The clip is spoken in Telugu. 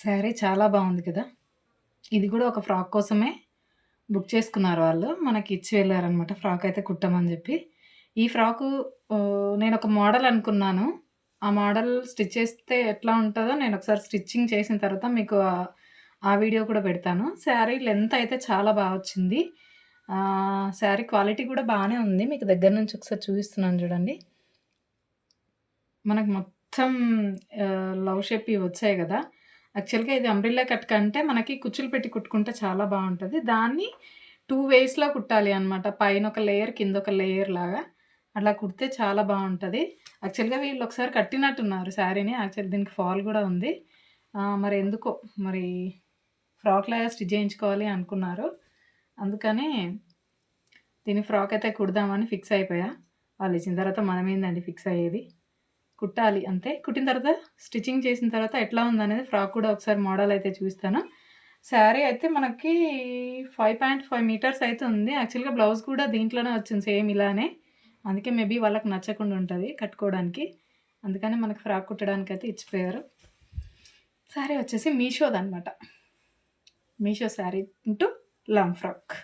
శారీ చాలా బాగుంది కదా! ఇది కూడా ఒక ఫ్రాక్ కోసమే బుక్ చేసుకున్నారు వాళ్ళు. మనకి ఇచ్చి వెళ్లారనమాట. ఫ్రాక్ అయితే కుట్టమని జెప్పి. ఈ ఫ్రాకు నేనొక మోడల్ అనుకున్నాను. ఆ మోడల్ స్టిచ్ చేస్తే ఎట్లా ఉంటదో నేనొకసారి స్టిచ్చింగ్ చేసిన తర్వాత మీకు ఆ వీడియో కూడా పెడతాను. శారీ లెంత్ అయితే చాలా బా వచ్చింది. శారీ క్వాలిటీ కూడా బానే ఉంది. మీకు దగ్గర నుంచి ఒకసారి చూపిస్తున్నాను చూడండి. మనకు మొత్తం లవ్ షేప్ ఇవి వచ్చాయి గదా! యాక్చువల్‌గా ఇది అంబ్రెల్లా కట్ కంటే మనకి కుచ్చులు పెట్టి కుట్టుకుంటే చాలా బావుంటది. దాన్ని 2 వేస్‌లో కుట్టాలి అన్నమాట. పైన ఒక లేయర్, కింద ఒక లేయర్ లాగా. అట్లా కుడితే చాలా బావుంటది. యాక్చువల్‌గా వీళ్ళు ఒకసారి కట్టినట్టున్నారు శారీని. యాక్చువల్లీ దీనికి ఫాల్ గూడా ఉంది. మరి ఎందుకో మరి ఫ్రాక్‌లాగా స్టిచ్ చేయించుకోవాలి అనుకున్నారు. అందుకని దీన్ని ఫ్రాక్ అయితే కుడదామని ఫిక్స్ అయిపోయా. వాళ్ళిచ్చిన తర్వాత మనమేందండి ఫిక్స్ అయ్యేది. కుట్టాలి అంతే. కుట్టిన తర్వాత స్టిచ్చింగ్ చేసిన తర్వాత ఎట్లా ఉందనేది ఫ్రాక్ కూడా ఒకసారి మోడల్ అయితే చూపిస్తాను. శారీ అయితే మనకి 5.5 మీటర్స్ అయితే ఉంది. యాక్చువల్‌గా బ్లౌజ్ కూడా దీంట్లోనే వచ్చింది సేమ్ ఇలానే. అందుకే మేబీ వాళ్ళకి నచ్చకుండా ఉంటది కట్టుకోవడానికి. అందుకని మనకి ఫ్రాక్ కుట్టడానికైతే ఇచ్చిపోయారు. శారీ వచ్చేసి మీషోదనమాట. Meesho sari into long frock.